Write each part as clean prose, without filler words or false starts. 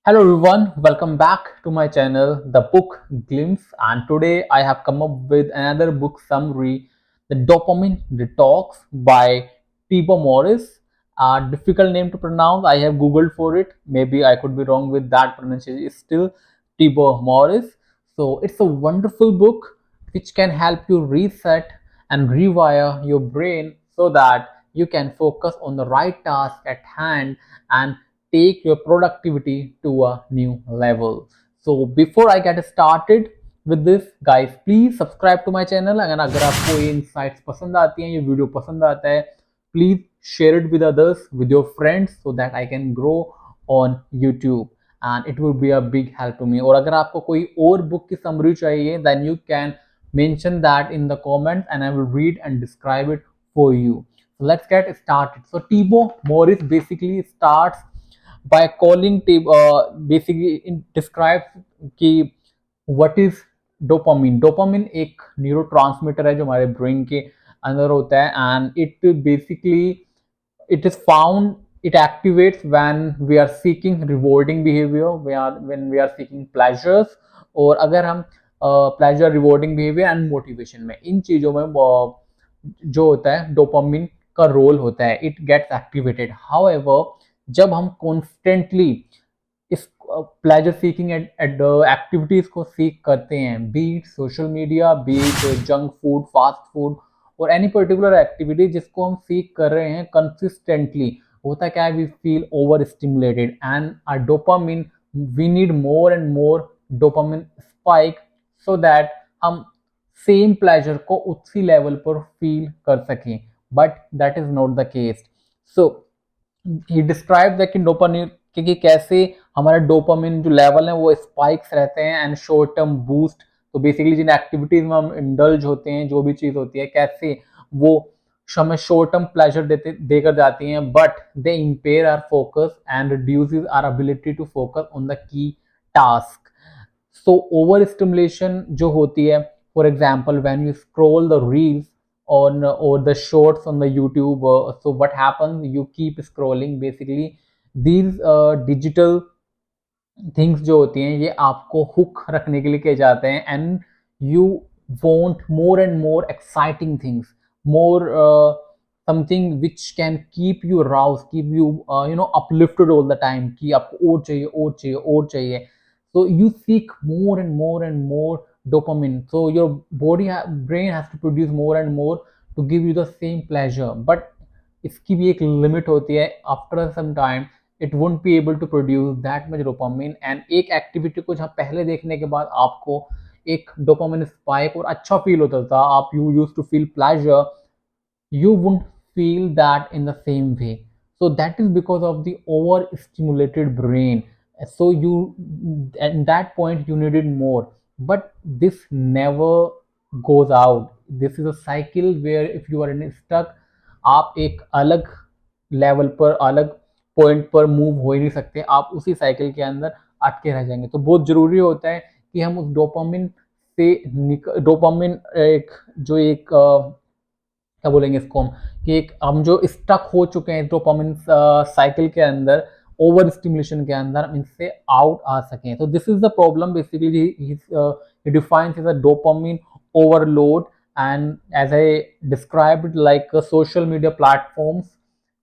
Hello everyone, welcome back to my channel, The Book Glimpse, and today I have come up with another book summary, The Dopamine Detox by Tibor Morris. A difficult name to pronounce. I have googled for it. Maybe I could be wrong with that pronunciation. It's still Tibor Morris. So it's a wonderful book which can help you reset and rewire your brain so that you can focus on the right task at hand and take your productivity to a new level. So before I get started with this, guys, please subscribe to my channel. अगर आपको ये insights पसंद आती हैं, ये video पसंद आता है, please share it with others, with your friends, so that I can grow on YouTube and it will be a big help to me. और अगर आपको कोई और book की summary चाहिए, then you can mention that in the comments and I will read and describe it for you. So let's get started. So Tibor Morris basically starts by calling basically describes कि what is dopamine. Dopamine एक neurotransmitter है जो हमारे brain के अंदर होता है and it is found, it activates when we are seeking rewarding behavior, when we are seeking pleasures, और अगर हम pleasure rewarding behaviour and motivation में इन चीज़ों में जो होता है डोपामिन का रोल होता है, इट गेट्स एक्टिवेटेड. हाउएवर जब हम कॉन्स्टेंटली इस प्लेजर सीकिंग एक्टिविटीज को सीख करते हैं, beat social media, beat junk food, fast food और एनी पर्टिकुलर एक्टिविटी जिसको हम सीख कर रहे हैं कंसिस्टेंटली, होता क्या है, we feel over stimulated and our dopamine, we need more and more dopamine spike so that हम सेम प्लेजर को उसी लेवल पर फील कर सकें. But that is not the case. So he describe that कि डोपामिन कि कैसे हमारा डोपामिन जो लेवल है वो स्पाइक्स रहते हैं एंड शॉर्ट टर्म बूस्ट. तो बेसिकली जिन एक्टिविटीज में हम इंडल्ज होते हैं, जो भी चीज होती है, कैसे वो हमें शॉर्ट टर्म प्लेजर देकर जाती हैं, but they impair our focus and reduces our ability to focus on the key task. So over stimulation जो होती है, for example when you scroll the reels on or the shorts on the YouTube, so what happens, you keep scrolling. Basically these digital things जो होती हैं ये आपको hook रखने के लिए किए जाते हैं and you want more and more exciting things, more something which can keep you Rouse, keep you uplifted all the time, कि आपको और चाहिए और चाहिए और चाहिए. so you seek more and more and more dopamine, so your brain has to produce more and more to give you the same pleasure, but इसकी भी एक लिमिट होती है. After some time it won't be able to produce that much dopamine and एक activity को जहाँ पहले देखने के बाद आपको एक डोपामिन स्पाइक और अच्छा फील होता था, आप you use to feel pleasure, you won't feel that in the same way. So that is because of the overstimulated brain. So you, at that point you needed more, but this never goes out. This is a cycle where if you are in stuck, आप एक अलग level पर, अलग point पर move हो ही नहीं सकते, आप उसी साइकिल के अंदर अटके रह जाएंगे. तो बहुत जरूरी होता है कि हम उस डोपामिन से डोपामिन एक जो एक क्या बोलेंगे इसको हम, कि एक हम जो स्टक हो चुके हैं डोपामिन साइकिल के अंदर, ओवर स्टिमुलेशन के अंदर, हम इनसे आउट आ सकें. तो this is the problem basically he defines as a dopamine overload, and as I described, like social media platforms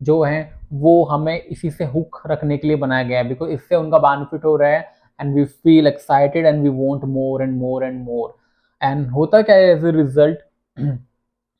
जो हैं वो हमें इसी से हुक रखने के लिए बनाया गया है, बिकॉज इससे उनका बेनिफिट हो रहा है and we feel excited and we want more and more and more. And होता क्या है एज ए रिजल्ट,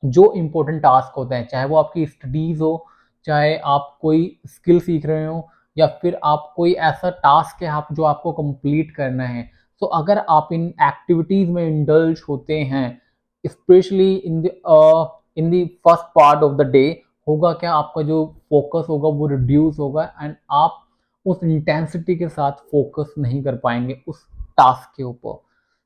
जो इम्पोर्टेंट टास्क होते हैं, चाहे वो आपकी स्टडीज हो, चाहे आप कोई स्किल सीख रहे हो, या फिर आप कोई ऐसा टास्क है आप जो आपको कंप्लीट करना है, तो अगर आप इन एक्टिविटीज में इंडल्ज होते हैं, specially in the first part of the day, होगा क्या, आपका जो फोकस होगा वो रिड्यूस होगा एंड आप उस इंटेंसिटी के साथ फोकस नहीं कर पाएंगे उस टास्क के ऊपर.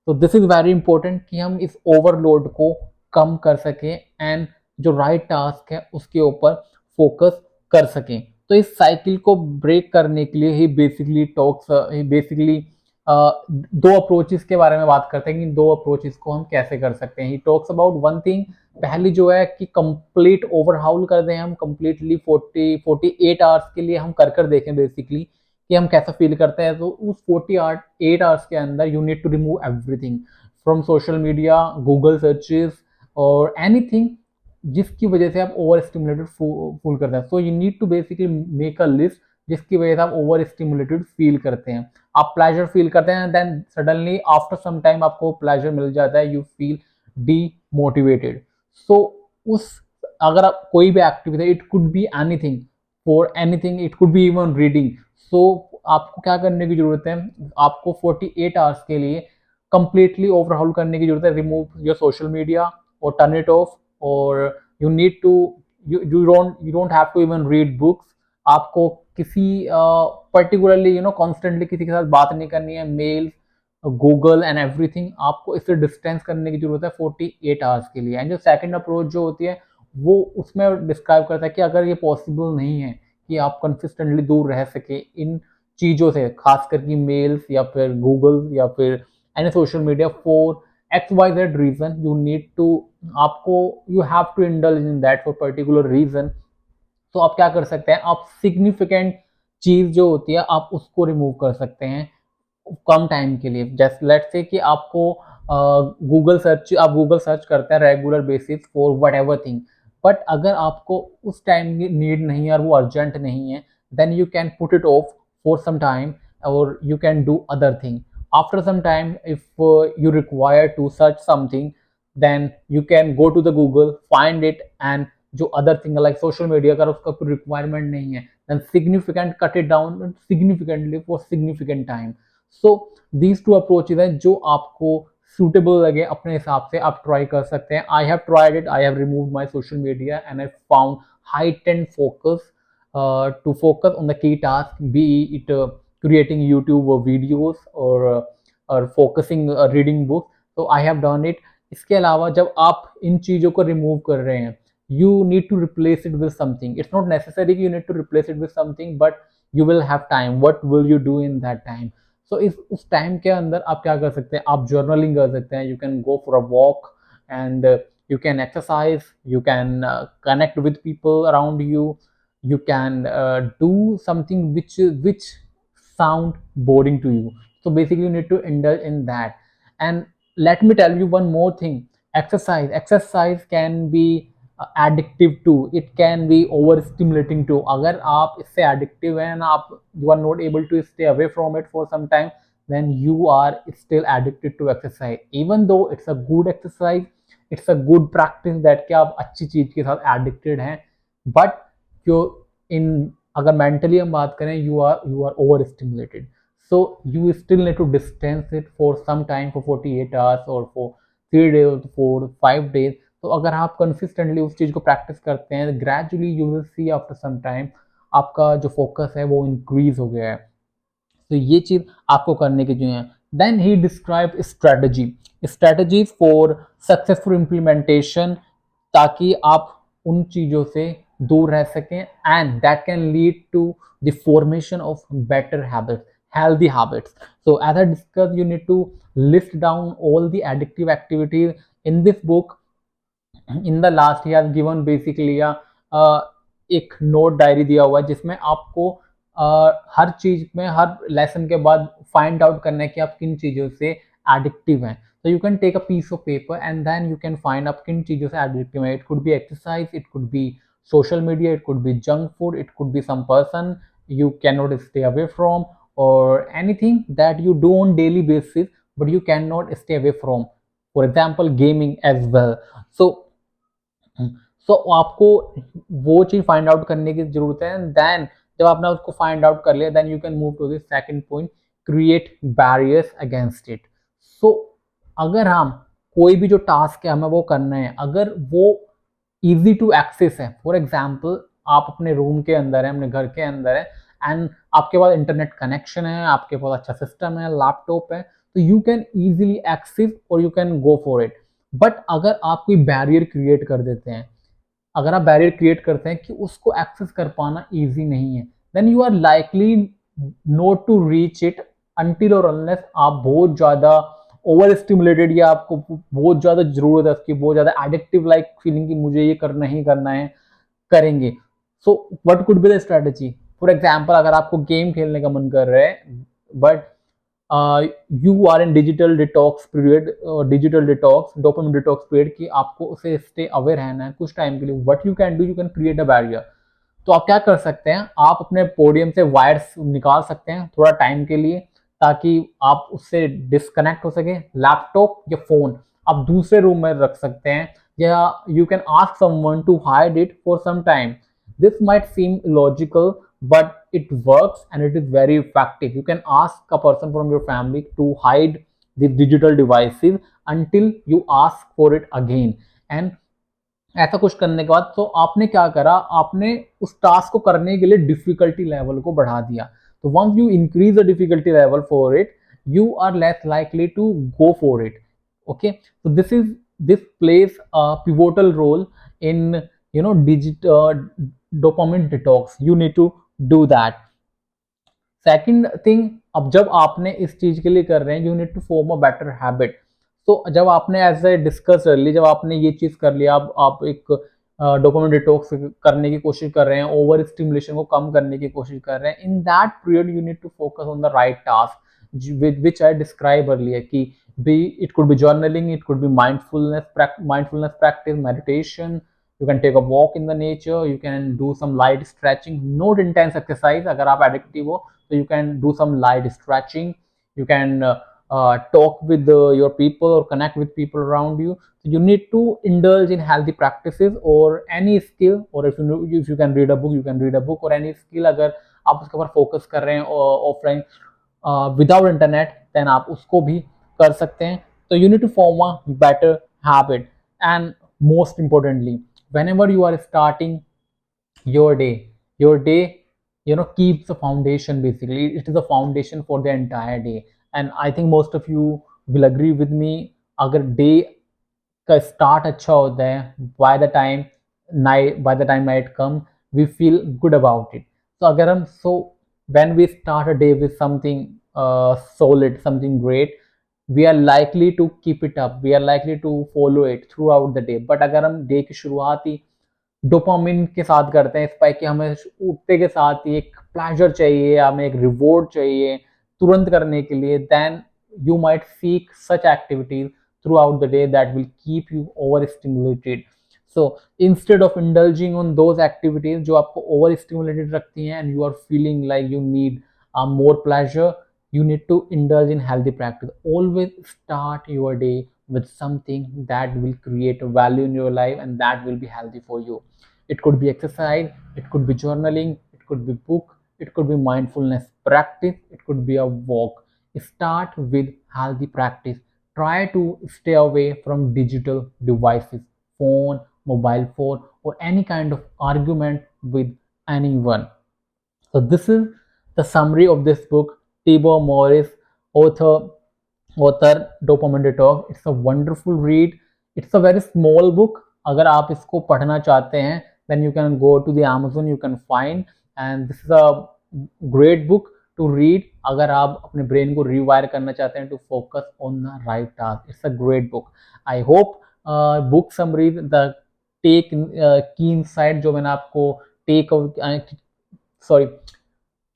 तो दिस इज वेरी इंपॉर्टेंट कि हम इस ओवरलोड को कम कर सकें एंड जो राइट टास्क है उसके ऊपर फोकस कर सकें. तो इस साइकिल को ब्रेक करने के लिए ही बेसिकली दो अप्रोचेस के बारे में बात करते हैं कि दो अप्रोचेस को हम कैसे कर सकते हैं. He talks about one thing, पहली जो है कि कंप्लीट ओवरहाउल कर दें हम, कंप्लीटली 48 आवर्स के लिए हम कर देखें बेसिकली, कि हम कैसा फील करते हैं, तो उस 48 आवर्स के अंदर you need to remove everything from social media, Google searches और एनीथिंग जिसकी वजह से आप ओवर स्टिमुलेटेड फील करते हैं। So you need to basically make a list जिसकी वजह से आप ओवर स्टिमुलेटेड फील करते हैं, आप प्लेजर फील करते हैं, then suddenly after some time आपको प्लेजर मिल जाता है, यू फील डीमोटिवेटेड। सो उस अगर आप कोई भी activity, it could be anything, for anything, it could be even reading. So आपको क्या करने की जरूरत है, आपको 48 आवर्स के लिए कंप्लीटली ओवरहॉल करने की जरूरत है, रिमूव योर सोशल मीडिया और टर्न इट ऑफ, और you need to you don't have to even read books, आपको किसी पर्टिकुलरली कॉन्स्टेंटली किसी के साथ बात नहीं करनी है, मेल, गूगल एंड एवरीथिंग, आपको इससे डिस्टेंस करने की जरूरत है 48 आवर्स के लिए। एंड जो सेकंड अप्रोच जो होती है वो उसमें डिस्क्राइब करता है कि अगर ये पॉसिबल नहीं है कि आप कंसिस्टेंटली दूर रह सके इन चीज़ों से, खास करके मेल्स या फिर गूगल या फिर any social media, for X Y Z reason, you need to, आपको you have to indulge in that for particular reason. तो आप क्या कर सकते हैं, आप सिग्निफिकेंट चीज जो होती है आप उसको रिमूव कर सकते हैं कम टाइम के लिए। जैसे लेट्स से कि आपको आप गूगल सर्च करते हैं regular basis for what ever thing, but अगर आपको उस टाइम की नीड नहीं है और वो अर्जेंट नहीं है, then you can put it off for some time और you can do other thing. After some time if you require to search something, then you can go to the Google, find it, and जो other thing like social media का उसका कोई requirement नहीं है, then significant cut it down significantly for significant time. So these two approaches हैं जो आपको suitable लगे अपने हिसाब से आप ट्राई कर सकते हैं। I have tried it, I have removed my social media and I found heightened focus to focus on the key task, be it creating YouTube videos or focusing reading books. So I have done it. इसके अलावा जब आप इन चीज़ों को remove कर रहे हैं, you need to replace it with something. It's not necessary you need to replace it with something, but you will have time. What will you do in that time? So इस उस time के अंदर आप क्या कर सकते हैं, आप जर्नलिंग कर सकते हैं, you can go for a walk and you can exercise, you can connect with people around you, you can do something which sound boring to you. So basically you need to indulge in that. And let me tell you one more thing, exercise can be addictive too, it can be overstimulating too। अगर आप इससे addictive हैं ना, आप you are not able to stay away from it for some time, then you are still addicted to exercise, even though it's a good exercise, it's a good practice that कि आप अच्छी चीज के साथ addicted हैं, but जो इन अगर mentally हम बात करें, you are overstimulated, so you still need to distance it for some time, for 48 hours or for 3 days or 4 5 days। तो अगर आप कंसिस्टेंटली उस चीज़ को प्रैक्टिस करते हैं, gradually you will see after some time आपका जो फोकस है वो इंक्रीज हो गया है। तो ये चीज आपको करने की जो है। Then he describe strategy for successful implementation, ताकि आप उन चीजों से दूर रह सकें, and that can lead to the formation of better habits, healthy habits। So as I discussed, you need to list down all the addictive activities in this book। In the last he has given basically एक note diary दिया हुआ है जिसमें आपको हर चीज में हर lesson के बाद फाइंड आउट करना है कि आप किन चीजों से एडिक्टिव हैं। तो you can take a piece of paper and then you can find आप किन चीजों से एडिक्टिव हैं। It could be exercise, it could be social media, it could be junk food, it could be some person you cannot stay away from, or anything that you do on daily basis but you cannot stay away from, for example gaming as well। so आपको वो चीज find out करने की जरूरत है। Then जब आपने उसको फाइंड आउट कर लिया, then you can move to the second point, create barriers against it. So अगर हम कोई भी जो टास्क है हमें वो करना है, अगर वो इजी टू एक्सेस है, फॉर एग्जाम्पल आप अपने रूम के अंदर है, अपने घर के अंदर है, एंड आपके पास इंटरनेट कनेक्शन है, आपके पास अच्छा सिस्टम है, लैपटॉप है, तो यू कैन इजीली एक्सेस और you can go for it. But अगर आप कोई बैरियर क्रिएट कर देते हैं, अगर आप बैरियर क्रिएट करते हैं कि उसको एक्सेस कर पाना इजी नहीं है, then you are likely not to reach it until और अनलेस आप बहुत ज्यादा ओवर स्टिमुलेटेड या आपको बहुत ज्यादा जरूरत है उसकी, बहुत ज्यादा एडिक्टिव लाइक फीलिंग कि मुझे ये करना ही करना है, करेंगे। So what could be the strategy, for example अगर आपको गेम खेलने का मन कर रहा है but you are in digital detox period, digital detox dopamine detox period की आपको उसे स्टे अवे रहना है कुछ टाइम के लिए, what you can do, you can create a barrier. तो आप क्या कर सकते हैं, आप अपने पोडियम से वायर्स निकाल सकते हैं थोड़ा टाइम के लिए, ताकि आप उससे डिस्कनेक्ट हो सके। लैपटॉप या फोन आप दूसरे रूम में रख सकते हैं, या you can ask someone to hide it for some time. This might seem illogical, but it works and it is very effective. You can ask a person from your family to hide these digital devices until you ask for it again. And ऐसा कुछ करने के बाद तो आपने क्या करा, आपने उस टास्क को करने के लिए डिफिकल्टी लेवल को बढ़ा दिया। तो once you increase the difficulty level for it, you are less likely to go for it. Okay, so this plays a pivotal role in digital dopamine detox. You need to do that. Second thing, अब जब आपने इस चीज के लिए कर रहे हैं, you need to form a better habit. तो जब आपने ऐसे डिस्कस कर ली, जब आपने ये चीज कर लिया, आप एक डोपामिन डिटॉक्स करने की कोशिश कर रहे हैं, ओवर स्टिमुलेशन को कम करने की कोशिश कर रहे हैं, in that period you need to focus on the right task which I describe earlier कि be it could be journaling, it could be mindfulness practice, meditation. You can take a walk in the nature, you can do some light stretching, not intense exercise। अगर आप addictive हो so you can do some light stretching, you can talk with your people or connect with people around you. So you need to indulge in healthy practices or any skill, or if you can read a book, you can read a book, or any skill अगर आप उसके ऊपर focus कर रहे हैं offline without internet, then आप उसको भी कर सकते हैं। तो you need to form a better habit. And most importantly, whenever you are starting your day keeps the foundation. Basically it is a foundation for the entire day, and I think most of you will agree with me, अगर day का start अच्छा होता है, by the time night come, we feel good about it. तो अगर हम when we start a day with something solid, something great, we are likely to keep it up, we are likely to follow it throughout the day। But अगर हम day की शुरुआत ही dopamine के साथ करते हैं, स्पाइक कि हमें उठते के साथ ही एक प्लेजर चाहिए, हमें एक रिवॉर्ड चाहिए तुरंत करने के लिए, then you might seek such activities throughout the day that will keep you overstimulated। So instead of indulging on those activities जो आपको overstimulated रखती हैं and you are feeling like you need more pleasure, you need to indulge in healthy practice। Always start your day with something that will create a value in your life and that will be healthy for you। It could be exercise, it could be journaling, it could be book, it could be mindfulness practice, it could be a walk। Start with healthy practice, try to stay away from digital devices, phone, mobile phone, or any kind of argument with anyone। So this is the summary of this book, Tibor Morris, author Dopamine Detox। It's a wonderful read, it's a very small book। अगर आप इसको पढ़ना चाहते हैं, then you can go to the Amazon, you can find, and this is a great book to read अगर आप अपने brain को रिवायर करना चाहते हैं, to focus on the right task। It's a great book। I hope book summary, the take key insight जो मैंने आपको take सॉरी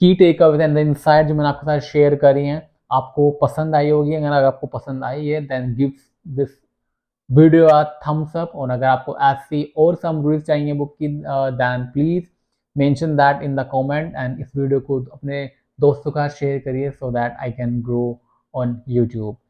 की takeaways and the insight जो मैंने आपके साथ शेयर करी हैं, आपको पसंद आई होगी। अगर आपको पसंद आई है, then give this video a thumbs up. और अगर आपको ऐसी और समरीज चाहिए बुक की, then please mention that in the comment, and इस वीडियो को अपने दोस्तों का शेयर करिए so that I can grow on YouTube.